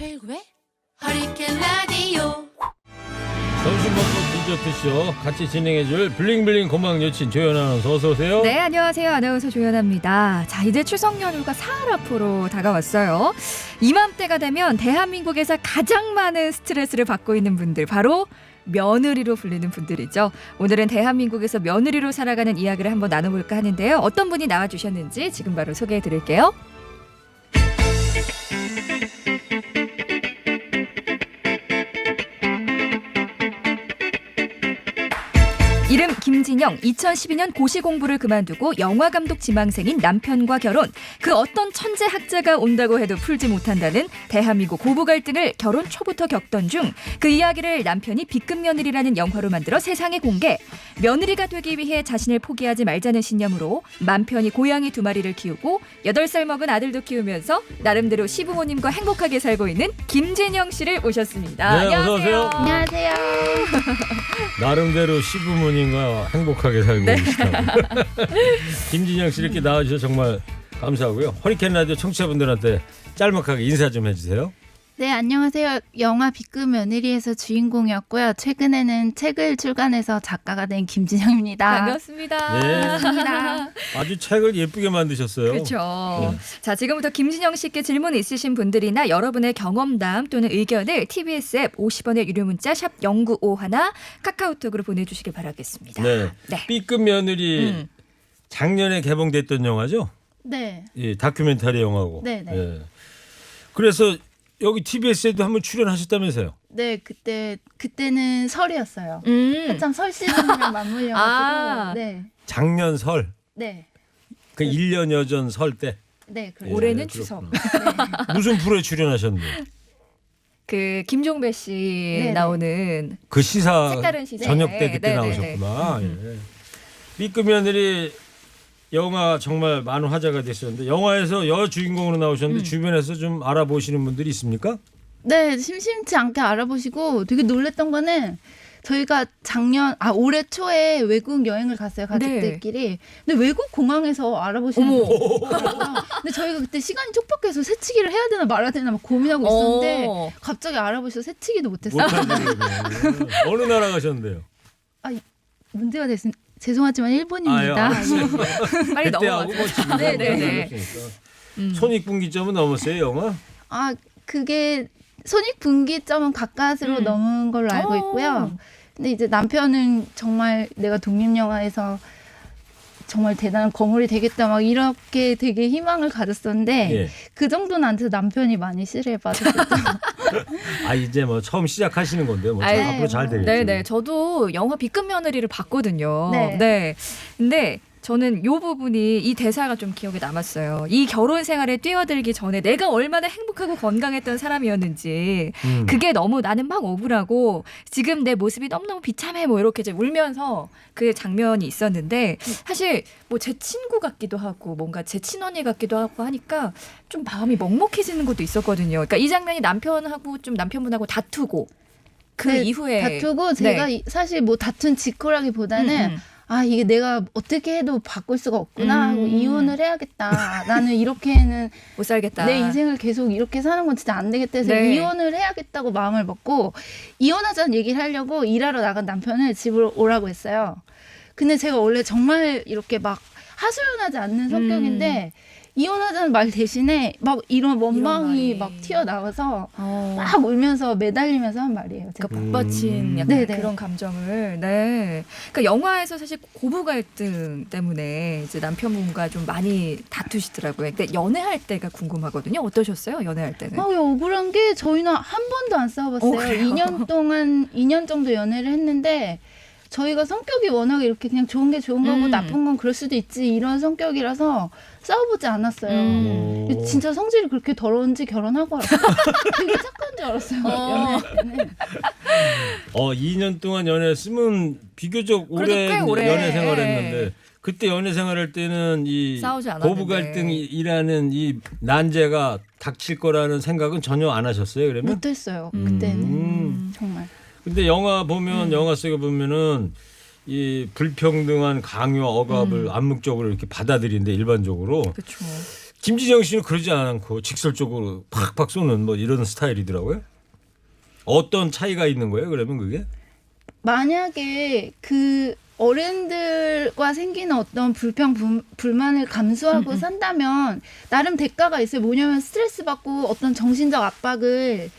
최일구의 허리케인 라디오. 점심 먹고 디저트쇼 같이 진행해줄 블링블링 고막 여친 조연 아나운서 어서 오세요. 네, 안녕하세요. 아나운서 조연아입니다. 자, 이제 추석 연휴가 사흘 앞으로 다가왔어요. 이맘때가 되면 대한민국에서 가장 많은 스트레스를 받고 있는 분들, 바로 며느리로 불리는 분들이죠. 오늘은 대한민국에서 며느리로 살아가는 이야기를 한번 나눠볼까 하는데요. 어떤 분이 나와주셨는지 지금 바로 소개해드릴게요. 이름 김진영, 2012년 고시 공부를 그만두고 영화감독 지망생인 남편과 결혼. 그 어떤 천재 학자가 온다고 해도 풀지 못한다는 대한민국 고부 갈등을 결혼 초부터 겪던 중 그 이야기를 남편이 B급 며느리라는 영화로 만들어 세상에 공개. 며느리가 되기 위해 자신을 포기하지 말자는 신념으로 남편이 고양이 2마리를 키우고 8살 먹은 아들도 키우면서 나름대로 시부모님과 행복하게 살고 있는 김진영 씨를 모셨습니다. 네, 어서 오세요. 안녕하세요. 나름대로 시부모님과 행복하게 살고 계시다고. 김진영 씨 이렇게 나와주셔서 정말 감사하고요. 허리케인 라디오 청취자분들한테 짤막하게 인사 좀 해주세요. 네, 안녕하세요. 영화 B급 며느리에서 주인공이었고요. 최근에는 책을 출간해서 작가가 된 김진영입니다. 반갑습니다. 네. 반갑습니다. 아주 책을 예쁘게 만드셨어요. 그렇죠. 네. 자, 지금부터 김진영 씨께 질문 있으신 분들이나 여러분의 경험담 또는 의견을 TBS 앱 50원의 유료 문자 샵 0951 카카오톡으로 보내주시길 바라겠습니다. 네. B급 며느리 작년에 개봉됐던 영화죠? 네. 이 다큐멘터리 영화고. 네, 네. 예. 그래서 여기 TBS에도 한번 출연하셨다면서요? 네, 그때는 설이었어요. 음. 한참 설 시즌이랑 맞물려가지고. 아. 네. 작년 설. 네. 그 1년여 전 설 때. 네, 예, 올해는 그렇구나. 추석. 무슨 프로에 출연하셨는데? 그 김종배 씨 네네. 나오는 그 시사 색다른 시사. 저녁 때 그때 네네네. 나오셨구나. 예. B급 며느리 영화 정말 많은 화제가 됐었는데 영화에서 여주인공으로 나오셨는데 주변에서 좀 알아보시는 분들이 있습니까? 네, 심심치 않게 알아보시고 되게 놀랬던 거는 저희가 올해 초에 외국 여행을 갔어요, 가족들끼리. 근데 외국 공항에서 알아보시는 어머. 분이 있더라고요. 근데 저희가 그때 시간이 촉박해서 새치기를 해야 되나 말아야 되나 막 고민하고 있었는데 갑자기 알아보셔서 새치기도 못했어요. 못하시네요. 어느 나라 가셨는데요? 문제가 됐습니다. 죄송하지만 일본입니다. 빨리 그때하고 넘어가세요. 뭐 지금 네네네. 손익분기점은 넘었어요, 영화? 그게 손익분기점은 가까스로 넘은 걸로 알고 있고요. 근데 이제 남편은 정말 내가 독립영화에서 정말 대단한 거물이 되겠다 막 이렇게 되게 희망을 가졌었는데 예. 그 정도는 안 돼서 남편이 많이 싫어해봐서 이제 뭐 처음 시작하시는 건데 뭐 아이, 앞으로 잘 되겠죠. 네네. 저도 영화 B급 며느리를 봤거든요. 네. 네. 근데 저는 요 부분이 이 대사가 좀 기억에 남았어요. 이 결혼 생활에 뛰어들기 전에 내가 얼마나 행복하고 건강했던 사람이었는지 그게 너무 나는 막 억울하고 지금 내 모습이 너무너무 비참해 뭐 이렇게 이제 울면서 그 장면이 있었는데 사실 뭐 제 친구 같기도 하고 뭔가 제 친언니 같기도 하고 하니까 좀 마음이 먹먹해지는 것도 있었거든요. 그러니까 이 장면이 남편분하고 다투고 그 네, 이후에 다투고 제가 사실 뭐 다툰 직후라기보다는 이게 내가 어떻게 해도 바꿀 수가 없구나 하고 이혼을 해야겠다. 나는 이렇게는 못 살겠다. 내 인생을 계속 이렇게 사는 건 진짜 안 되겠다 해서 네. 이혼을 해야겠다고 마음을 먹고 이혼하자는 얘기를 하려고 일하러 나간 남편을 집으로 오라고 했어요. 근데 제가 원래 정말 이렇게 막 하소연하지 않는 성격인데 이혼하자는 말 대신에 막 이런 원망이 이런 말이. 막 튀어나와서 막 울면서 매달리면서 한 말이에요. 제가. 그러니까 북받친 약간 네네. 그런 감정을. 네. 그러니까 영화에서 사실 고부 갈등 때문에 이제 남편분과 좀 많이 다투시더라고요. 근데 연애할 때가 궁금하거든요. 어떠셨어요? 연애할 때는? 억울한 게 저희는 한 번도 안 싸워봤어요. 그래요? 2년 정도 연애를 했는데 저희가 성격이 워낙에 이렇게 그냥 좋은 게 좋은 거고 나쁜 건 그럴 수도 있지 이런 성격이라서 싸워보지 않았어요. 진짜 성질이 그렇게 더러운지 결혼하고 알았어요. 되게 착한 줄 알았어요. 연애할 때는. 2년 동안 연애했으면 비교적 오래 꽤 오래. 연애 생활했는데 그때 연애 생활할 때는 이 싸우지 않았는데. 고부 갈등이라는 이 난제가 닥칠 거라는 생각은 전혀 안 하셨어요, 그러면? 못했어요. 그때는 정말. 근데 영화 보면 영화 속에 보면은 이 불평등한 강요와 억압을 암묵적으로 이렇게 받아들이는데 일반적으로 그렇죠. 김진영 씨는 그러지 않고 직설적으로 팍팍 쏘는 뭐 이런 스타일이더라고요. 어떤 차이가 있는 거예요? 그러면 그게? 만약에 그 어른들과 생기는 어떤 불만을 감수하고 산다면 나름 대가가 있어요. 뭐냐면 스트레스 받고 어떤 정신적 압박을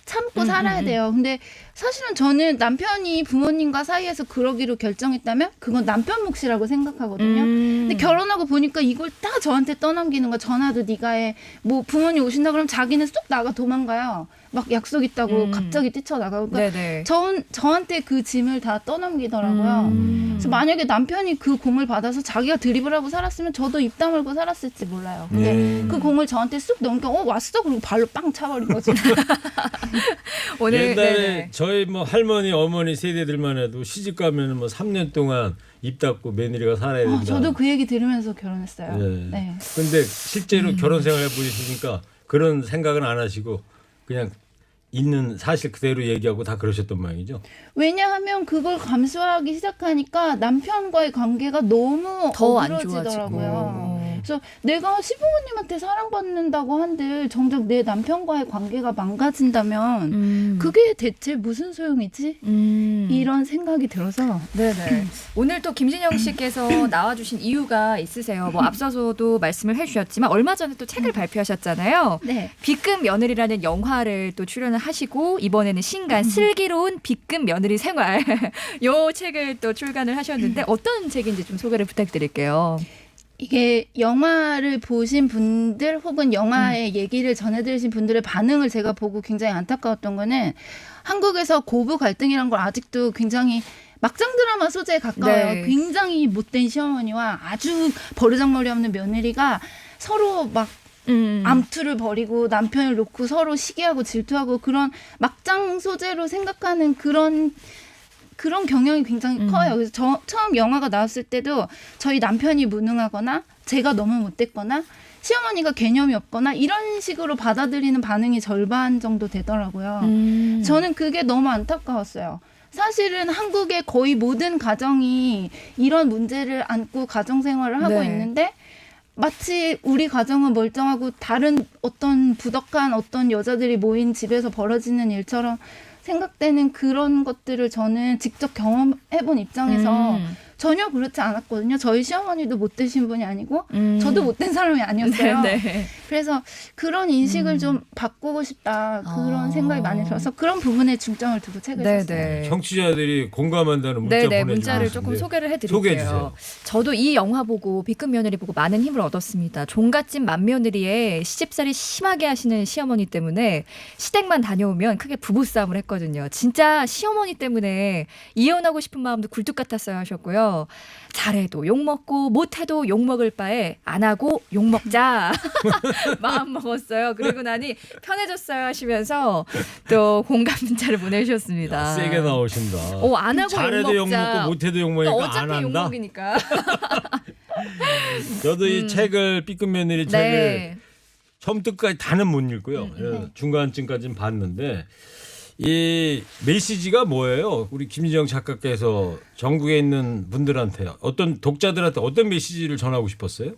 참고 살아야 돼요. 근데 사실은 저는 남편이 부모님과 사이에서 그러기로 결정했다면 그건 남편 몫이라고 생각하거든요. 근데 결혼하고 보니까 이걸 다 저한테 떠넘기는 거야. 전화도 네가 해. 뭐 부모님 오신다 그러면 자기는 쑥 나가 도망가요. 막 약속 있다고 갑자기 뛰쳐나가고. 그러니까 저한테 그 짐을 다 떠넘기더라고요. 그래서 만약에 남편이 그 공을 받아서 자기가 드립을 하고 살았으면 저도 입 다물고 살았을지 몰라요. 근데 그 공을 저한테 쑥 넘겨 왔어? 그리고 발로 빵 차버린 거지. 오늘 옛날에 네네. 저희 뭐 할머니 어머니 세대들만 해도 시집 가면은 뭐 3년 동안 입 닫고 며느리가 살아야 된다. 저도 그 얘기 들으면서 결혼했어요. 네. 네. 근데 실제로 결혼 생활 해보시니까 그런 생각은 안 하시고 그냥 있는 사실 그대로 얘기하고 다 그러셨던 모양이죠. 왜냐하면 그걸 감수하기 시작하니까 남편과의 관계가 너무 더 안 어그러지더라고요. 그래서 내가 시부모님한테 사랑받는다고 한들 정작 내 남편과의 관계가 망가진다면 그게 대체 무슨 소용이지? 이런 생각이 들어서 네네. 오늘 또 김진영 씨께서 나와주신 이유가 있으세요. 뭐 앞서서도 말씀을 해주셨지만 얼마 전에 또 책을 발표하셨잖아요. 네. B급 며느리라는 영화를 또 출연을 하시고 이번에는 신간 슬기로운 B급 며느리 생활 요 책을 또 출간을 하셨는데 어떤 책인지 좀 소개를 부탁드릴게요. 이게 영화를 보신 분들 혹은 영화의 얘기를 전해드리신 분들의 반응을 제가 보고 굉장히 안타까웠던 거는 한국에서 고부 갈등이라는 걸 아직도 굉장히 막장 드라마 소재에 가까워요. 네. 굉장히 못된 시어머니와 아주 버르장머리 없는 며느리가 서로 막 암투를 벌이고 남편을 놓고 서로 시기하고 질투하고 그런 막장 소재로 생각하는 그런 경향이 굉장히 커요. 그래서 처음 영화가 나왔을 때도 저희 남편이 무능하거나 제가 너무 못됐거나 시어머니가 개념이 없거나 이런 식으로 받아들이는 반응이 절반 정도 되더라고요. 저는 그게 너무 안타까웠어요. 사실은 한국의 거의 모든 가정이 이런 문제를 안고 가정생활을 하고 네. 있는데 마치 우리 가정은 멀쩡하고 다른 어떤 부덕한 어떤 여자들이 모인 집에서 벌어지는 일처럼 생각되는 그런 것들을 저는 직접 경험해본 입장에서 전혀 그렇지 않았거든요. 저희 시어머니도 못되신 분이 아니고 저도 못된 사람이 아니었어요. 네. 그래서 그런 인식을 좀 바꾸고 싶다. 그런 생각이 많이 들어서 그런 부분에 중점을 두고 책을 썼어요. 네네. 청취자들이 공감한다는 문자 네네, 보내주고 문자를 계신데 조금 소개를 해드릴게요. 소개해 주세요. 저도 이 영화 보고 B급 며느리 보고 많은 힘을 얻었습니다. 종갓집 맏며느리에 시집살이 심하게 하시는 시어머니 때문에 시댁만 다녀오면 크게 부부싸움을 했거든요. 진짜 시어머니 때문에 이혼하고 싶은 마음도 굴뚝 같았어요 하셨고요. 잘해도 욕먹고 못해도 욕먹을 바에 안 하고 욕먹자 마음 먹었어요. 그리고 나니 편해졌어요 하시면서 또 공감 문자를 보내주셨습니다. 세게 나오신다. 안 하고 잘해도 욕먹자. 욕먹고 못해도 욕먹으니까 그러니까 안 어차피 한다. 욕먹이니까. 저도 이 책을 B급 며느리 책을 네. 처음부터까지 다는 못 읽고요. 중간쯤까지는 봤는데 이 메시지가 뭐예요? 우리 김진영 작가께서 전국에 있는 분들한테 어떤 독자들한테 어떤 메시지를 전하고 싶었어요?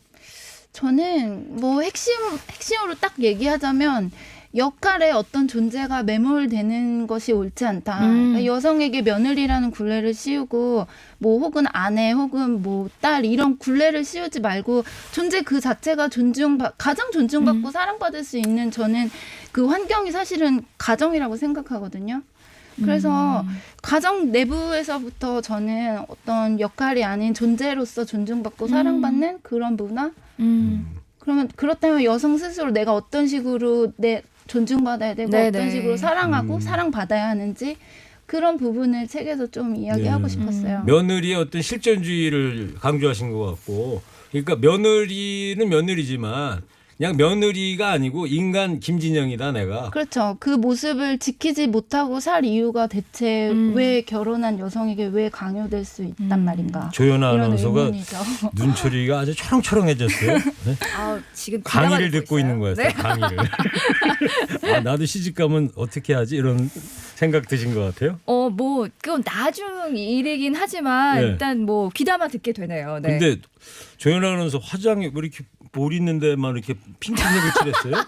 저는 뭐 핵심으로 딱 얘기하자면 역할에 어떤 존재가 매몰되는 것이 옳지 않다. 그러니까 여성에게 며느리라는 굴레를 씌우고 뭐 혹은 아내 혹은 뭐 딸 이런 굴레를 씌우지 말고 존재 그 자체가 가장 존중받고 사랑받을 수 있는 저는 그 환경이 사실은 가정이라고 생각하거든요. 그래서 가정 내부에서부터 저는 어떤 역할이 아닌 존재로서 존중받고 사랑받는 그런 문화? 그러면 그렇다면 여성 스스로 내가 어떤 식으로 존중받아야 되고 네네. 어떤 식으로 사랑하고 사랑받아야 하는지 그런 부분을 책에서 좀 이야기하고 싶었어요. 며느리의 어떤 실존주의를 강조하신 것 같고 그러니까 며느리는 며느리지만 그냥 며느리가 아니고 인간 김진영이다 내가. 그렇죠. 그 모습을 지키지 못하고 살 이유가 대체 왜 결혼한 여성에게 왜 강요될 수 있단 말인가. 조연아 이런 아나운서가 의문이죠. 눈초리가 아주 초롱초롱해졌어요. 네? 지금 강의를 기대가 듣고 있는 거였어요. 네. 강의를. 나도 시집 가면 어떻게 하지? 이런 생각 드신 것 같아요. 뭐 그건 나중 일이긴 하지만 네. 일단 뭐 귀담아 듣게 되네요. 네. 근데 조연아 아나운서 화장이 왜 이렇게 볼 있는 데만 이렇게 핑크색을 칠했어요?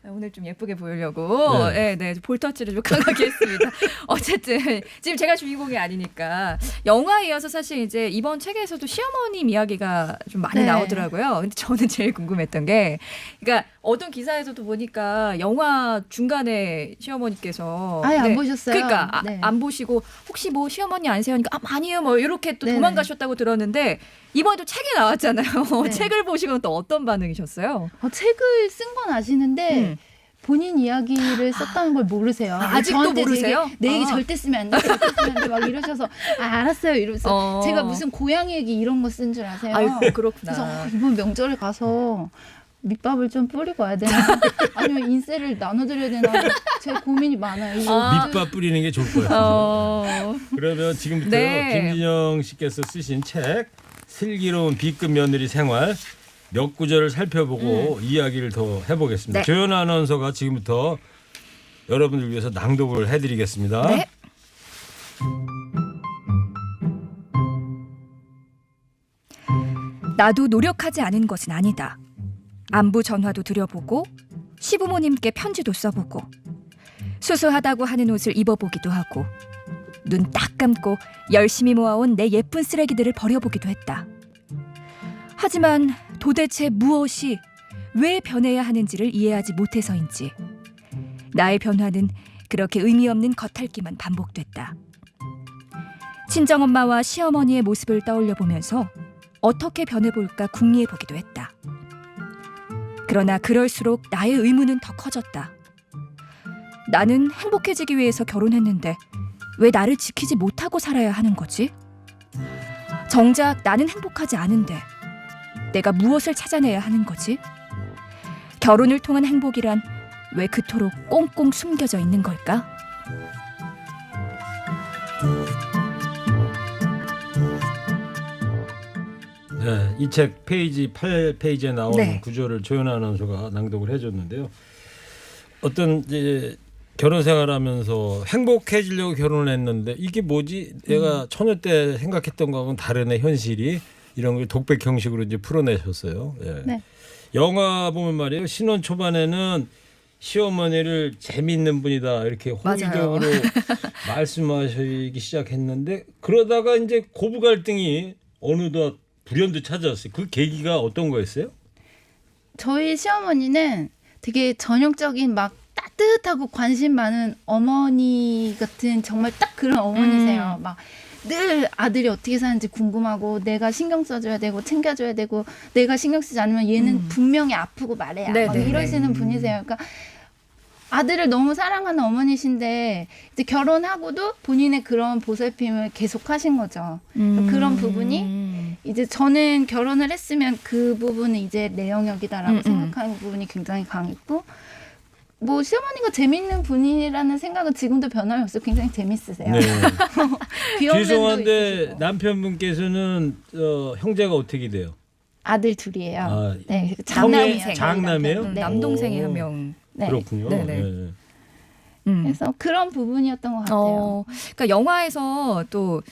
오늘 좀 예쁘게 보이려고 네. 네, 볼터치를 좀 강하게 했습니다. 어쨌든 지금 제가 주인공이 아니니까 영화에 이어서 사실 이제 이번 책에서도 시어머님 이야기가 좀 많이 네. 나오더라고요. 근데 저는 제일 궁금했던 게 그러니까 어떤 기사에서도 보니까 영화 중간에 시어머니께서 아예 안 보셨어요? 그러니까 네. 안 보시고 혹시 뭐 시어머니 안 세우니까 아니에요 뭐 이렇게 또 네네. 도망가셨다고 들었는데 이번에도 책이 나왔잖아요. 네. 책을 보시고는 또 어떤 반응이셨어요? 책을 쓴 건 아시는데 본인 이야기를 썼다는 걸 모르세요. 아직도 저한테 모르세요? 되게 내 얘기 아. 절대 쓰면 안 돼. 절대 쓰면 안 돼. 막 이러셔서 알았어요. 이러면서 제가 무슨 고향 얘기 이런 거 쓴 줄 아세요? 아이고 그렇구나. 그래서 이번 명절에 가서 밑밥을 좀 뿌리고 와야 되나? 아니면 인쇄를 나눠드려야 되나? 제 고민이 많아요. 이거 밑밥 뿌리는 게 좋을 것 같아요. 그러면 지금부터 네. 김진영 씨께서 쓰신 책 슬기로운 B급 며느리 생활 몇 구절을 살펴보고 이야기를 더 해보겠습니다. 네. 조연아 아나운서가 지금부터 여러분들 위해서 낭독을 해드리겠습니다. 네. 나도 노력하지 않은 것은 아니다. 안부 전화도 드려보고 시부모님께 편지도 써보고 수수하다고 하는 옷을 입어보기도 하고 눈 딱 감고 열심히 모아온 내 예쁜 쓰레기들을 버려보기도 했다. 하지만 도대체 무엇이 왜 변해야 하는지를 이해하지 못해서인지 나의 변화는 그렇게 의미 없는 겉핥기만 반복됐다. 친정엄마와 시어머니의 모습을 떠올려 보면서 어떻게 변해볼까 궁리해보기도 했다. 그러나 그럴수록 나의 의문은 더 커졌다. 나는 행복해지기 위해서 결혼했는데 왜 나를 지키지 못하고 살아야 하는 거지? 정작 나는 행복하지 않은데 내가 무엇을 찾아내야 하는 거지? 결혼을 통한 행복이란 왜 그토록 꽁꽁 숨겨져 있는 걸까? 네, 이 책 페이지 8페이지에 나오는 네. 구절을 조연아 아나운서가 낭독을 해줬는데요. 어떤 이제 결혼 생활하면서 행복해지려고 결혼을 했는데 이게 뭐지? 내가 처녀 때 생각했던 거하고는 다르네 현실이 이런 걸 독백 형식으로 이제 풀어내셨어요. 예. 네. 영화 보면 말이에요. 신혼 초반에는 시어머니를 재미있는 분이다 이렇게 호의적으로 말씀하시기 시작했는데 그러다가 이제 고부 갈등이 어느덧 불현듯 찾아왔어요. 그 계기가 어떤 거였어요? 저희 시어머니는 되게 전형적인 막 따뜻하고 관심 많은 어머니 같은 정말 딱 그런 어머니세요. 막 늘 아들이 어떻게 사는지 궁금하고 내가 신경 써줘야 되고 챙겨줘야 되고 내가 신경 쓰지 않으면 얘는 분명히 아프고 말해야 막 네네네. 이러시는 분이세요. 그러니까 아들을 너무 사랑하는 어머니신데 이제 결혼하고도 본인의 그런 보살핌을 계속하신 거죠. 그런 부분이 이제 저는 결혼을 했으면 그 부분은 이제 내 영역이다라고 생각하는 부분이 굉장히 강했고 뭐 시어머니가 재밌는 분이라는 생각은 지금도 변함이 없어요. 굉장히 재밌으세요. 네. 귀여운 면도 죄송한데 있으시고. 남편분께서는 형제가 어떻게 돼요? 아들 둘이에요. 아, 네, 형제 장남이에요. 장남이에요? 네. 남동생이 오. 한 명. 네. 그렇군요. 네네. 네. 그래서 그런 부분이었던 것 같아요. 그러니까 영화에서 또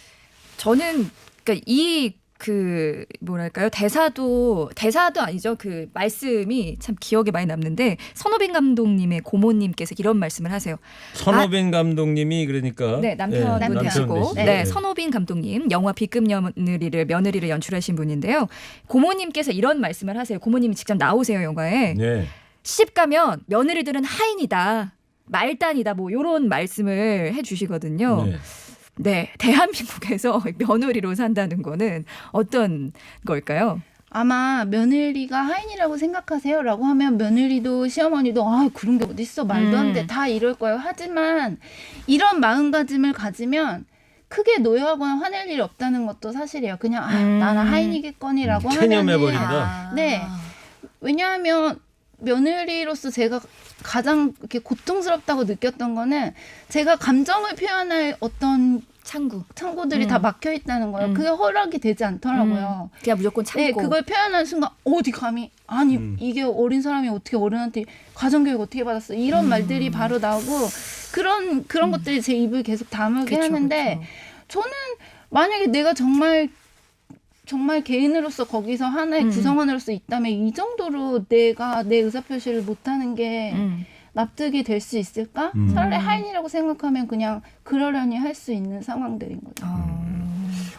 저는 그러니까 이 그 뭐랄까요 대사도 아니죠 그 말씀이 참 기억에 많이 남는데 선호빈 감독님의 고모님께서 이런 말씀을 하세요. 선호빈 감독님이 그러니까 네 남편분이시고 남편 네, 되시죠. 선호빈 감독님 영화 B급 며느리를 연출하신 분인데요. 고모님께서 이런 말씀을 하세요. 고모님이 직접 나오세요 영화에. 네. 시집 가면 며느리들은 하인이다. 말단이다 뭐 이런 말씀을 해주시거든요. 네. 네, 대한민국에서 며느리로 산다는 거는 어떤 걸까요? 아마 며느리가 하인이라고 생각하세요? 라고 하면 며느리도 시어머니도 아 그런 게 어딨어 말도 안 돼 다 이럴 거예요. 하지만 이런 마음가짐을 가지면 크게 노여하거나 화낼 일이 없다는 것도 사실이에요. 그냥 나는 하인이겠거니라고 하면은 체념해버린다. 네. 왜냐하면 며느리로서 제가 가장 이렇게 고통스럽다고 느꼈던 거는 제가 감정을 표현할 어떤 창구들이 다 막혀 있다는 거예요. 그게 허락이 되지 않더라고요. 그냥 무조건 참고. 네, 그걸 표현하는 순간 어디 감히 아니 이게 어린 사람이 어떻게 어른한테 가정교육 어떻게 받았어 이런 말들이 바로 나오고 그런 것들이 제 입을 계속 다물게 그쵸, 하는데 그쵸. 저는 만약에 내가 정말 정말 개인으로서 거기서 하나의 구성원으로서 있다면 이 정도로 내가 내 의사표시를 못하는 게 납득이 될 수 있을까? 차라리 하인이라고 생각하면 그냥 그러려니 할 수 있는 상황들인 거죠.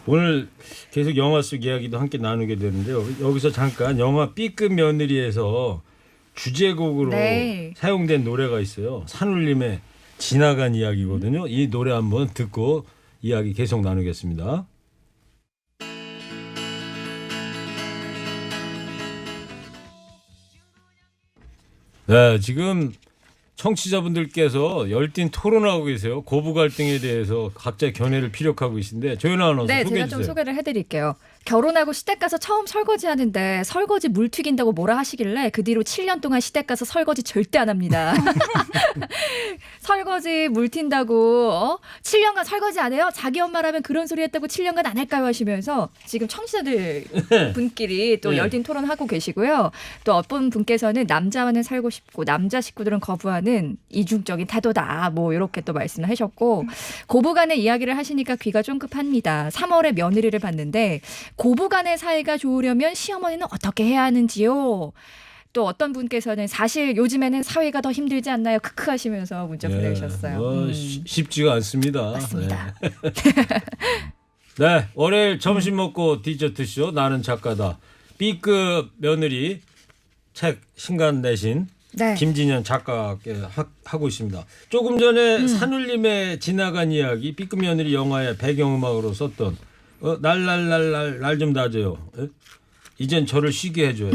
오늘 계속 영화 속 이야기도 함께 나누게 되는데요. 여기서 잠깐 영화 B급 며느리에서 주제곡으로 네. 사용된 노래가 있어요. 산울림의 지나간 이야기거든요. 이 노래 한번 듣고 이야기 계속 나누겠습니다. 네, 지금 청취자분들께서 열띤 토론하고 계세요. 고부 갈등에 대해서 각자 견해를 피력하고 계신데 조연아 아나운서 네, 소개해 제가 좀 주세요. 소개를 해드릴게요. 결혼하고 시댁 가서 처음 설거지 하는데 설거지 물 튀긴다고 뭐라 하시길래 그 뒤로 7년 동안 시댁 가서 설거지 절대 안 합니다. 설거지 물 튄다고 7년간 설거지 안 해요? 자기 엄마라면 그런 소리 했다고 7년간 안 할까요? 하시면서 지금 청취자들 분끼리 또 네. 열띤 토론하고 계시고요. 또 어떤 분께서는 남자와는 살고 싶고 남자 식구들은 거부하는 이중적인 태도다. 뭐 이렇게 또 말씀을 하셨고 고부간의 이야기를 하시니까 귀가 쫑긋합니다. 3월에 며느리를 봤는데 고부간의 사이가 좋으려면 시어머니는 어떻게 해야 하는지요? 또 어떤 분께서는 사실 요즘에는 사회가 더 힘들지 않나요? 크크 하시면서 문자 보내주셨어요. 쉽지가 않습니다. 맞습니다. 네. 네, 월요일 점심 먹고 디저트쇼 나는 작가다. B급 며느리 책 신간 내신 네. 김진현 작가께 하고 있습니다. 조금 전에 산울림의 지나간 이야기 B급 며느리 영화의 배경음악으로 썼던 날 좀 다져요. 이젠 저를 쉬게 해줘요.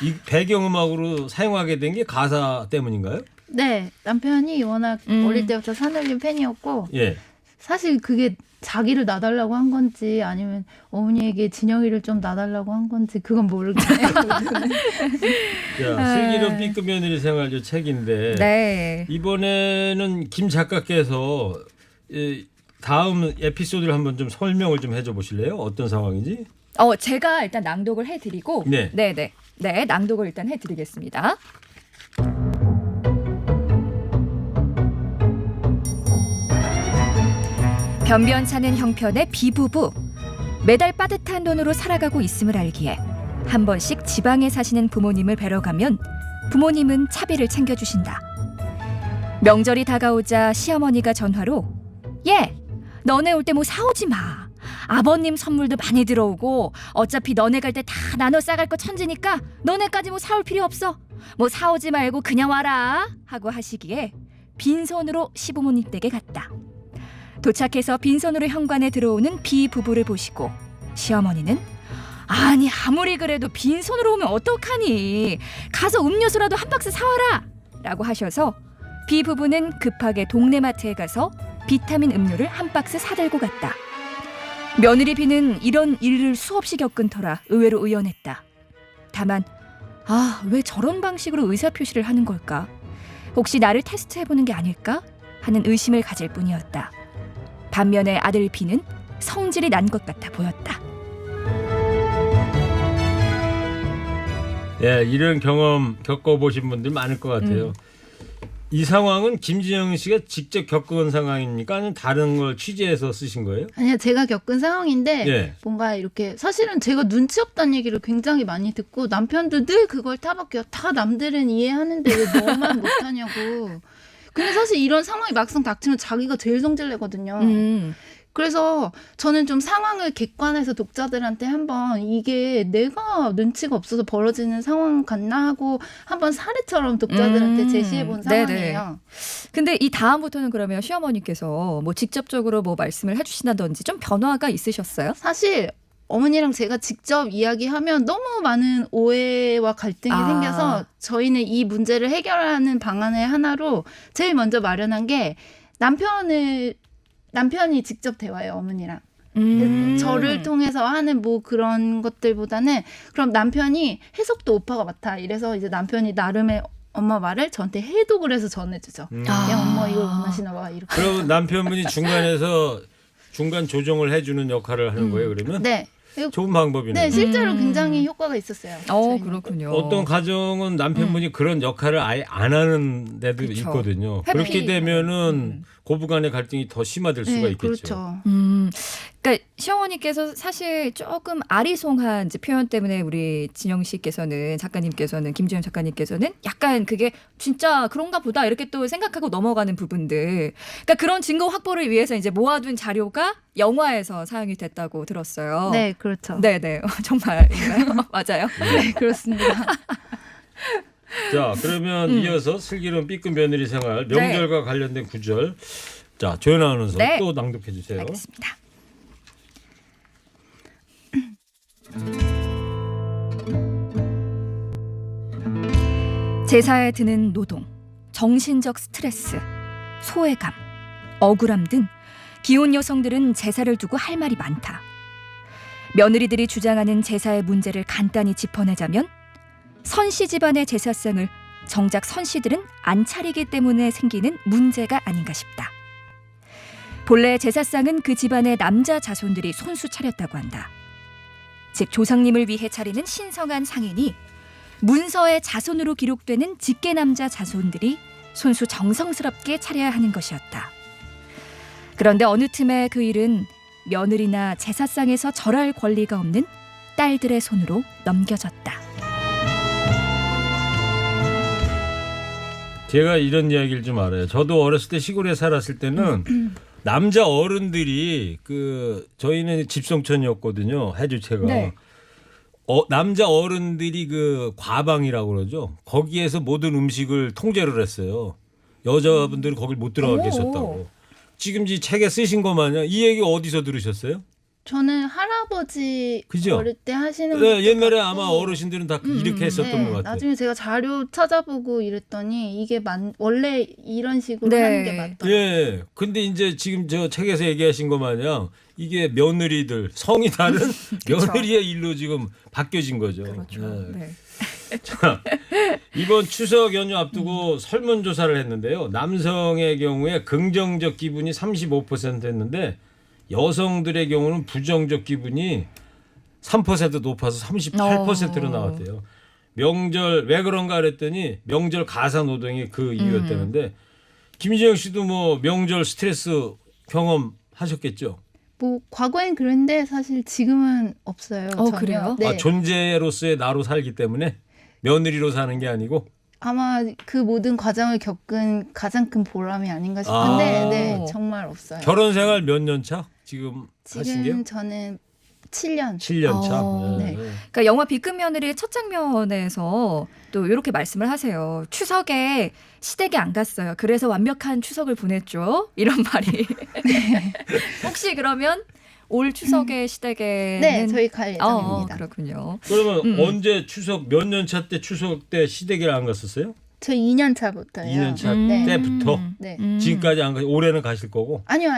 이 배경음악으로 사용하게 된 게 가사 때문인가요? 네, 남편이 워낙 어릴 때부터 산울림 팬이었고 예. 사실 그게 자기를 놔달라고 한 건지 아니면 어머니에게 진영이를 좀 놔달라고 한 건지 그건 모르겠네요. 자, 슬기로운 B급 며느리 생활조 책인데 네. 이번에는 김 작가께서 다음 에피소드를 한번 좀 설명을 좀 해줘 보실래요? 어떤 상황인지? 제가 일단 낭독을 해드리고 네. 네, 낭독을 일단 해드리겠습니다. 변변찮은 형편의 비부부. 매달 빠듯한 돈으로 살아가고 있음을 알기에 한 번씩 지방에 사시는 부모님을 뵈러 가면 부모님은 차비를 챙겨주신다. 명절이 다가오자 시어머니가 전화로 얘, 너네 올 때 뭐 사오지 마. 아버님 선물도 많이 들어오고 어차피 너네 갈 때 다 나눠 싸갈 거 천지니까 너네까지 뭐 사올 필요 없어. 뭐 사오지 말고 그냥 와라 하고 하시기에 빈손으로 시부모님 댁에 갔다. 도착해서 빈손으로 현관에 들어오는 비부부를 보시고 시어머니는 아니 아무리 그래도 빈손으로 오면 어떡하니. 가서 음료수라도 한 박스 사와라 라고 하셔서 비부부는 급하게 동네 마트에 가서 비타민 음료를 한 박스 사들고 갔다. 며느리 비는 이런 일을 수없이 겪은 터라 의외로 의연했다. 다만 왜 저런 방식으로 의사표시를 하는 걸까? 혹시 나를 테스트해보는 게 아닐까? 하는 의심을 가질 뿐이었다. 반면에 아들 비는 성질이 난 것 같아 보였다. 예, 이런 경험 겪어보신 분들 많을 것 같아요. 이 상황은 김진영 씨가 직접 겪은 상황입니까? 아니면 다른 걸 취재해서 쓰신 거예요? 아니요, 제가 겪은 상황인데 예. 뭔가 이렇게 사실은 제가 눈치 없다는 얘기를 굉장히 많이 듣고 남편도 늘 그걸 타박해요. 다 남들은 이해하는데 왜 너만 못하냐고. 근데 사실 이런 상황이 막상 닥치면 자기가 제일 성질내거든요. 그래서 저는 좀 상황을 객관해서 독자들한테 한번 이게 내가 눈치가 없어서 벌어지는 상황 같나 하고 한번 사례처럼 독자들한테 제시해본 상황이에요. 근데 이 다음부터는 그러면 시어머니께서 뭐 직접적으로 뭐 말씀을 해주신다든지 좀 변화가 있으셨어요? 사실 어머니랑 제가 직접 이야기하면 너무 많은 오해와 갈등이 생겨서 저희는 이 문제를 해결하는 방안의 하나로 제일 먼저 마련한 게 남편이 직접 대화해요, 어머니랑. 저를 통해서 하는 뭐 그런 것들보다는 그럼 남편이 해석도 오빠가 맡아. 이래서 이제 남편이 나름의 엄마 말을 저한테 해독을 해서 전해주죠. 야, 엄마 이걸 원하시나 봐. 이렇게. 그럼 남편분이 중간에서 중간 조정을 해주는 역할을 하는 거예요, 그러면? 네. 좋은 방법이네요. 네, 실제로 굉장히 효과가 있었어요. 저희는. 그렇군요. 어떤 가정은 남편분이 그런 역할을 아예 안 하는 데도 그쵸. 있거든요. 회피. 그렇게 되면은 고부간의 갈등이 더 심화될 수가 있겠죠. 그렇죠. 그러니까 시어머니께서 사실 조금 아리송한 이제 표현 때문에 우리 진영 씨께서는 작가님께서는 김지영 작가님께서는 약간 그게 진짜 그런가 보다 이렇게 또 생각하고 넘어가는 부분들. 그러니까 그런 증거 확보를 위해서 이제 모아둔 자료가 영화에서 사용이 됐다고 들었어요. 네, 그렇죠. 네네. 정말인가요? 맞아요. 네, 그렇습니다. 자, 그러면 이어서 슬기로운 B급 며느리 생활 명절과 관련된 구절. 자, 조연아 아나운서 네. 또 낭독해 주세요. 알겠습니다. 제사에 드는 노동, 정신적 스트레스, 소외감, 억울함 등 기혼 여성들은 제사를 두고 할 말이 많다. 며느리들이 주장하는 제사의 문제를 간단히 짚어내자면 선씨 집안의 제사상을 정작 선씨들은 안 차리기 때문에 생기는 문제가 아닌가 싶다. 본래 제사상은 그 집안의 남자 자손들이 손수 차렸다고 한다. 즉 조상님을 위해 차리는 신성한 상인이 문서의 자손으로 기록되는 직계남자 자손들이 손수 정성스럽게 차려야 하는 것이었다. 그런데 어느 틈에 그 일은 며느리나 제사상에서 절할 권리가 없는 딸들의 손으로 넘겨졌다. 제가 이런 이야기를 좀 알아요. 저도 어렸을 때 시골에 살았을 때는 남자 어른들이 저희는 집성촌이었거든요. 해주체가. 네. 남자 어른들이 그 과방이라고 그러죠. 거기에서 모든 음식을 통제를 했어요. 여자분들은 거길 못 들어가게 했었다고. 지금 이 책에 쓰신 거 마냥 이 얘기 어디서 들으셨어요? 저는 할아버지 그죠? 어릴 때 하시는 네, 것도 옛날에 같고, 아마 어르신들은 다 이렇게 했었던 네, 것 같아요. 나중에 제가 자료 찾아보고 이랬더니 이게 원래 이런 식으로 네. 하는 게 맞더라고요. 예. 근데 이제 지금 저 책에서 얘기하신 거 마냥 이게 며느리들 성이 다른 며느리의 일로 지금 바뀌어진 거죠. 그렇죠. 예. 네. 자, 이번 추석 연휴 앞두고 설문조사를 했는데요. 남성의 경우에 긍정적 기분이 35% 했는데 여성들의 경우는 부정적 기분이 3% 높아서 38%로 나왔대요. 명절 왜 그런가 그랬더니 명절 가사 노동이 그 이유였다는데 김지영 씨도 뭐 명절 스트레스 경험하셨겠죠? 뭐 과거엔 그랬는데 사실 지금은 없어요. 전혀. 그래요? 네. 아, 존재로서의 나로 살기 때문에 며느리로 사는 게 아니고 아마 그 모든 과정을 겪은 가장 큰 보람이 아닌가 싶은데 아. 네, 정말 없어요. 결혼 생활 몇 년 차? 지금 하신 게요? 지금 저는 7년. 7년 차. 네. 그러니까 영화 B급 며느리의 첫 장면에서 또 이렇게 말씀을 하세요. 추석에 시댁에 안 갔어요. 그래서 완벽한 추석을 보냈죠. 이런 말이. 혹시 그러면 올 추석에 시댁에는 네, 저희 갈 예정입니다. 그렇군요. 그러면 언제 추석 몇 년 차 때 추석 때 시댁에 안 갔었어요? 저 2년 차부터요. 2년 차 네. 때부터 네. 지금까지 안 가. 올해는 가실 거고. 아니요.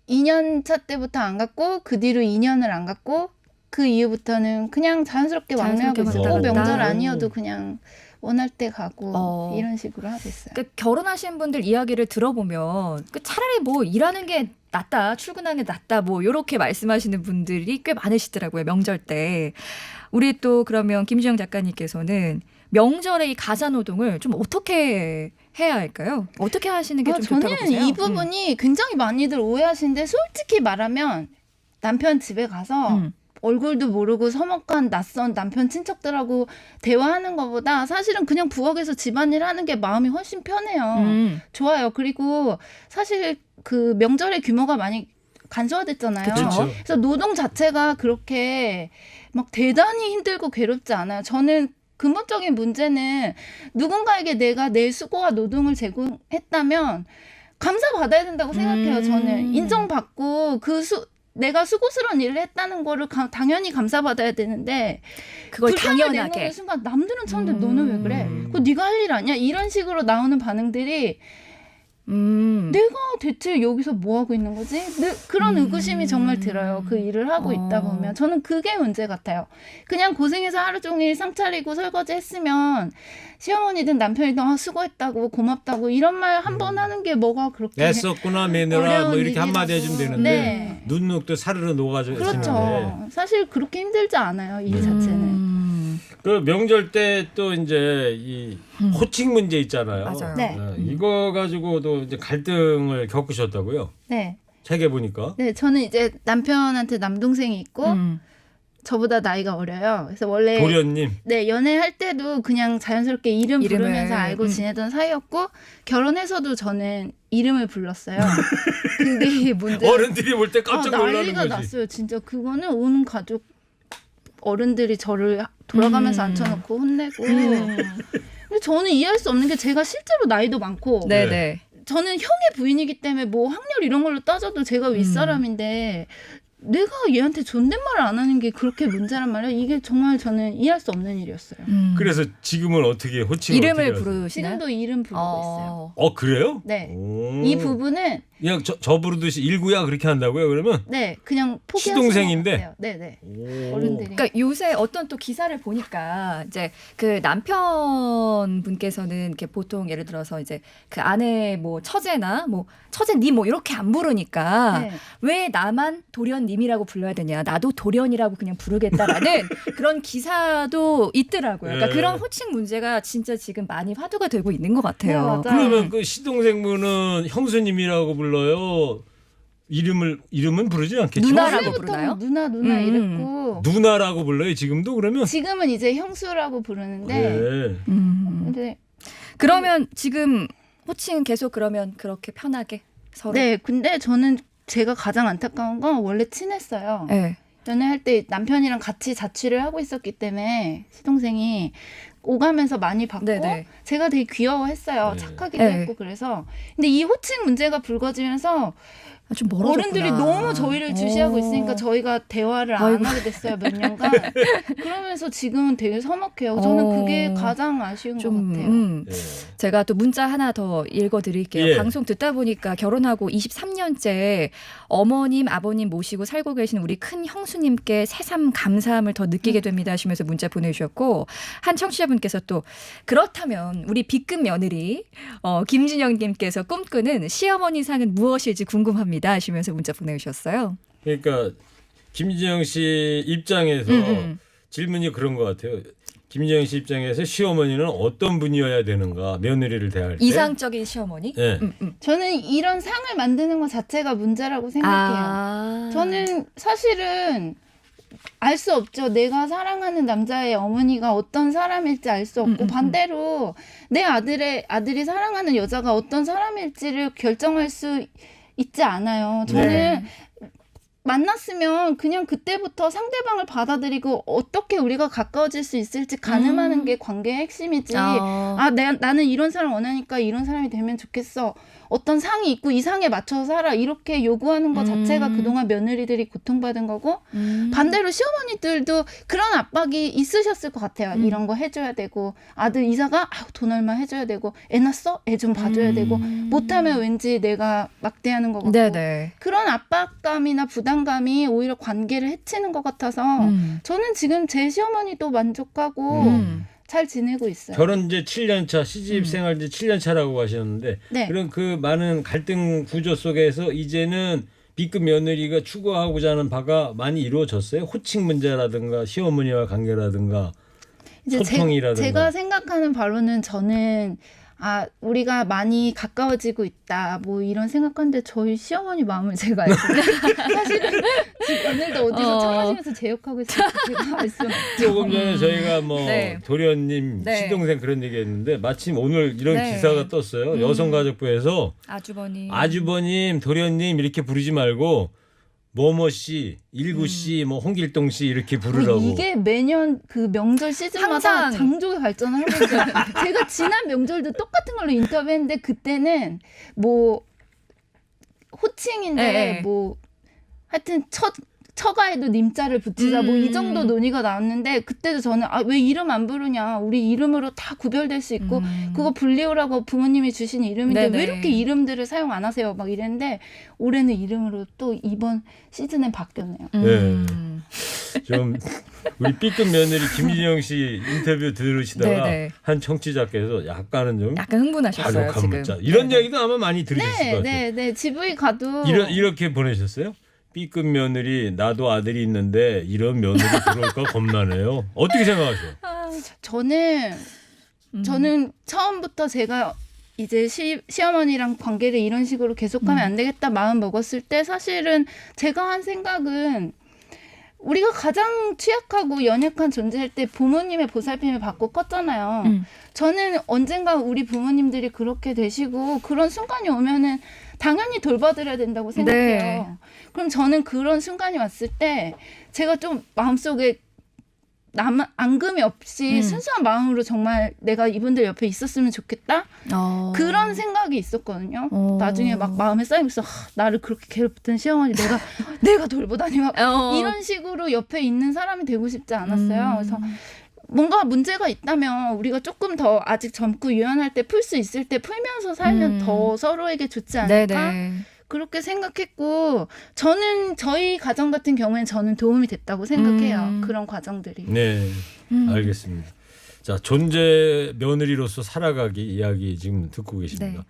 2년 차 때부터 안 갔고 그 뒤로 2년을 안 갔고 그 이후부터는 그냥 자연스럽게 자연스럽게 왕래하고 있어요. 왔다 꼭 갔다. 명절 아니어도 그냥 원할 때 가고 이런 식으로 하고 있어요. 그러니까 결혼하신 분들 이야기를 들어보면 차라리 뭐 일하는 게 낫다, 출근하는 게 낫다, 뭐 이렇게 말씀하시는 분들이 꽤 많으시더라고요. 명절 때. 우리 또 그러면 김지영 작가님께서는 명절에 이 가사 노동을 좀 어떻게 해야 할까요? 어떻게 하시는 게 좀 좋다고 저는 보세요? 이 부분이 굉장히 많이들 오해하시는데 솔직히 말하면 남편 집에 가서 얼굴도 모르고 서먹한 낯선 남편 친척들하고 대화하는 것보다 사실은 그냥 부엌에서 집안일 하는 게 마음이 훨씬 편해요. 좋아요. 그리고 사실 그 명절의 규모가 많이 간소화됐잖아요. 그렇죠. 그래서 노동 자체가 그렇게 막 대단히 힘들고 괴롭지 않아요. 저는 근본적인 문제는 누군가에게 내가 내 수고와 노동을 제공했다면 감사받아야 된다고 생각해요. 저는 인정받고 내가 수고스러운 일을 했다는 거를 당연히 감사받아야 되는데 그걸 불평을 당연하게. 내놓는 순간 남들은 처음에 너는 왜 그래? 그거 네가 할 일 아니야? 이런 식으로 나오는 반응들이 내가 대체 여기서 뭐 하고 있는 거지? 그런 의구심이 정말 들어요. 그 일을 하고 있다 보면 저는 그게 문제 같아요. 그냥 고생해서 하루 종일 상 차리고 설거지 했으면 시어머니든 남편이든 수고했다고 고맙다고 이런 말 한 번 하는 게 뭐가 그렇게 애썼구나 매너라 어려운 뭐 이렇게 한마디 일이라고. 해주면 되는데 네. 눈녹도 사르르 녹아지는데 그렇죠. 사실 그렇게 힘들지 않아요. 일 자체는. 그 명절 때 또 이제 이 호칭 문제 있잖아요. 맞아요. 네. 이거 가지고도 이제 갈등을 겪으셨다고요? 네. 책에 보니까. 네, 저는 이제 남편한테 남동생이 있고 저보다 나이가 어려요. 그래서 원래 도련님. 네, 연애할 때도 그냥 자연스럽게 이름 이름을. 부르면서 알고 지내던 사이였고 결혼해서도 저는 이름을 불렀어요. 그게 문제. 어른들이 볼 때 깜짝 놀라는 난리가 거지. 났어요. 진짜 그거는 온 가족 어른들이 저를 돌아가면서 앉혀놓고 혼내고. 근데 저는 이해할 수 없는 게 제가 실제로 나이도 많고 네네. 저는 형의 부인이기 때문에 뭐 확률 이런 걸로 따져도 제가 윗사람인데 내가 얘한테 존댓말을 안 하는 게 그렇게 문제란 말이에요. 이게 정말 저는 이해할 수 없는 일이었어요. 그래서 지금은 어떻게 호칭을 이름을 어떻게 하세요? 부르시나요? 지금도 이름 부르고 있어요. 그래요? 네. 오. 이 부분은 그냥 저 부르듯이 일구야 그렇게 한다고요? 그러면? 네 그냥 포기하시는 시동생인데? 것 같아요. 네네. 오. 어른들이. 그러니까 요새 어떤 또 기사를 보니까 이제 그 남편분께서는 이렇게 보통 예를 들어서 이제 그 아내 뭐 처제나 뭐 처제님 뭐 이렇게 안 부르니까 네. 왜 나만 도련님이라고 불러야 되냐? 나도 도련이라고 그냥 부르겠다라는 그런 기사도 있더라고요. 그러니까 네. 그런 호칭 문제가 진짜 지금 많이 화두가 되고 있는 것 같아요. 네, 맞아요. 그러면 그 시동생분은 형수님이라고 불러요? 이름은 부르지 않겠죠? 누나라고 원래부터 부르나요? 누나 이랬고 누나라고 불러요 지금도 그러면? 지금은 이제 형수라고 부르는데 네. 근데 그러면 지금 호칭 계속 그러면 그렇게 편하게 서로. 네 근데 저는 제가 가장 안타까운 건 원래 친했어요. 네. 연애할 때 남편이랑 같이 자취를 하고 있었기 때문에 시동생이 오가면서 많이 받고 네네. 제가 되게 귀여워했어요. 네. 착하기도 네. 했고 그래서 근데 이 호칭 문제가 불거지면서 아, 좀 멀어졌구나. 어른들이 너무 저희를 주시하고 있으니까 저희가 대화를 안 아이고. 하게 됐어요. 몇 년간. 그러면서 지금은 되게 서먹해요. 저는 그게 가장 아쉬운 것 같아요. 네. 제가 또 문자 하나 더 읽어드릴게요. 예. 방송 듣다 보니까 결혼하고 23년째 어머님, 아버님 모시고 살고 계신 우리 큰 형수님께 새삼 감사함을 더 느끼게 됩니다 하시면서 문자 보내주셨고 한 청취자분께서 또 그렇다면 우리 B급 며느리 김진영님께서 꿈꾸는 시어머니 상은 무엇일지 궁금합니다 하시면서 문자 보내주셨어요. 그러니까 김진영 씨 입장에서 질문이 그런 것 같아요. 김진영 씨 입장에서 시어머니는 어떤 분이어야 되는가 며느리를 대할 때? 이상적인 시어머니? 네. 저는 이런 상을 만드는 것 자체가 문제라고 생각해요. 저는 사실은 알 수 없죠. 내가 사랑하는 남자의 어머니가 어떤 사람일지 알 수 없고 반대로 내 아들이 사랑하는 여자가 어떤 사람일지를 결정할 수 있지 않아요. 저는 네. 만났으면 그냥 그때부터 상대방을 받아들이고 어떻게 우리가 가까워질 수 있을지 가늠하는 게 관계의 핵심이지. 나는 이런 사람 원하니까 이런 사람이 되면 좋겠어. 어떤 상이 있고 이 상에 맞춰서 살아. 이렇게 요구하는 것 자체가 그동안 며느리들이 고통받은 거고 반대로 시어머니들도 그런 압박이 있으셨을 것 같아요. 이런 거 해줘야 되고 아들 이사가 돈 얼마 해줘야 되고 애 낳았어? 애 좀 봐줘야 되고 못하면 왠지 내가 막대하는 것 같고 네네. 그런 압박감이나 부담감이 오히려 관계를 해치는 것 같아서 저는 지금 제 시어머니도 만족하고 잘 지내고 있어요. 결혼 이제 7년 차, 시집 생활 이제 7년 차라고 하셨는데 네. 그런 그 많은 갈등 구조 속에서 이제는 B급 며느리가 추구하고자 하는 바가 많이 이루어졌어요. 호칭 문제라든가 시어머니와 관계라든가 이제 소통이라든가. 제가 생각하는 바로는 저는 우리가 많이 가까워지고 있다 뭐 이런 생각하는데 저희 시어머니 마음을 제가 알고 사실은 지금 오늘도 어디서 차 마시면서 제욕하고 있어요. 제가 알 수는 없죠. 조금 전에 저희가 뭐 네. 도련님, 네. 시동생 그런 얘기했는데 마침 오늘 이런 네. 기사가 떴어요. 여성가족부에서 아주버님, 도련님 이렇게 부르지 말고 뭐뭐 씨, 일구 씨, 뭐 홍길동 씨 이렇게 부르라고. 이게 매년 그 명절 시즌마다 항상 장족의 발전을 하고 있어요. 제가 지난 명절도 똑같은 걸로 인터뷰했는데 그때는 뭐 호칭인데 네. 뭐 하여튼 처가에도 님자를 붙이자 뭐 이 정도 논의가 나왔는데 그때도 저는 왜 이름 안 부르냐 우리 이름으로 다 구별될 수 있고 그거 불리오라고 부모님이 주신 이름인데 네네. 왜 이렇게 이름들을 사용 안 하세요 막 이랬는데 올해는 이름으로 또 이번 시즌엔 바뀌었네요. 네. 좀 우리 B급 며느리 김진영 씨 인터뷰 들으시다가 네네. 한 청취자께서 약간은 좀 약간 흥분하셨어요 과격한 지금. 문자 이런 얘기도 아마 많이 들으실 것 같아요. 네, GV 가도 이렇게 보내셨어요? B급 며느리 나도 아들이 있는데 이런 며느리 들어올까 겁나네요. 어떻게 생각하세요? 저는 처음부터 제가 이제 시어머니랑 관계를 이런 식으로 계속하면 안 되겠다 마음 먹었을 때 사실은 제가 한 생각은 우리가 가장 취약하고 연약한 존재일 때 부모님의 보살핌을 받고 컸잖아요. 저는 언젠가 우리 부모님들이 그렇게 되시고 그런 순간이 오면은 당연히 돌봐드려야 된다고 생각해요. 네. 그럼 저는 그런 순간이 왔을 때 제가 좀 마음속에 앙금이 없이 순수한 마음으로 정말 내가 이분들 옆에 있었으면 좋겠다. 그런 생각이 있었거든요. 나중에 막 마음에 쌓이면서 나를 그렇게 괴롭혔던 시어머니 내가 돌보다니 막 이런 식으로 옆에 있는 사람이 되고 싶지 않았어요. 그래서 뭔가 문제가 있다면 우리가 조금 더 아직 젊고 유연할 때 풀 수 있을 때 풀면서 살면 더 서로에게 좋지 않을까? 네네. 그렇게 생각했고 저는 저희 가정 같은 경우에는 저는 도움이 됐다고 생각해요. 그런 과정들이. 네, 알겠습니다. 자, 존재 며느리로서 살아가기 이야기 지금 듣고 계십니다. 네.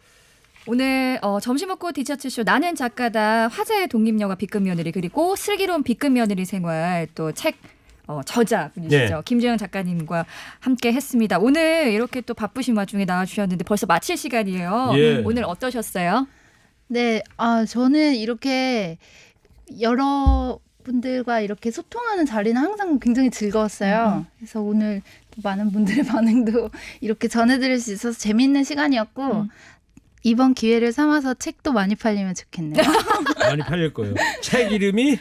오늘 점심 먹고 디저트쇼 나는 작가다 화제의 독립영화 B급 며느리 그리고 슬기로운 B급 며느리 생활 또 책 저자분이시죠. 네. 김주영 작가님과 함께 했습니다. 오늘 이렇게 또 바쁘신 와중에 나와주셨는데 벌써 마칠 시간이에요. 예. 오늘 어떠셨어요? 네, 저는 이렇게 여러 분들과 이렇게 소통하는 자리는 항상 굉장히 즐거웠어요. 그래서 오늘 많은 분들의 반응도 이렇게 전해드릴 수 있어서 재미있는 시간이었고 이번 기회를 삼아서 책도 많이 팔리면 좋겠네요. 많이 팔릴 거예요. 책 이름이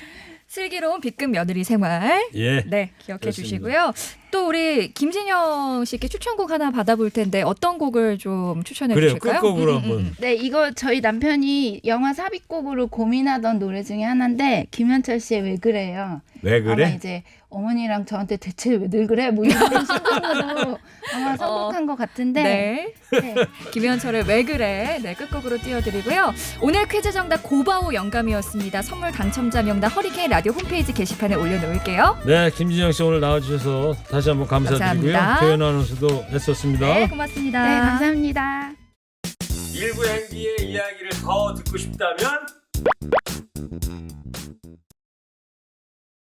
슬기로운 B급 며느리 생활. 예. 네, 기억해 그렇습니다. 주시고요. 또 우리 김진영 씨께 추천곡 하나 받아볼 텐데 어떤 곡을 좀 추천해 그래요. 주실까요? 끝곡으로 한번. 네, 이거 저희 남편이 영화 삽입곡으로 고민하던 노래 중에 하나인데 김현철 씨의 왜 그래요. 왜 그래? 아마 이제 어머니랑 저한테 대체 왜 늘 그래? 뭐 이런 심정으로 아마 선곡한 것 같은데. 네. 네. 김현철의 왜 그래? 네, 끝곡으로 띄워드리고요. 오늘 퀴즈 정답 고바오 영감이었습니다. 선물 당첨자 명단 허리케인 라디오 홈페이지 게시판에 올려놓을게요. 네, 김진영 씨 오늘 나와주셔서 다시 한번 감사드리고요. 감사합니다. 조연 아나운서도 애썼습니다. 네, 고맙습니다. 네, 감사합니다. 일부 행기의 이야기를 더 듣고 싶다면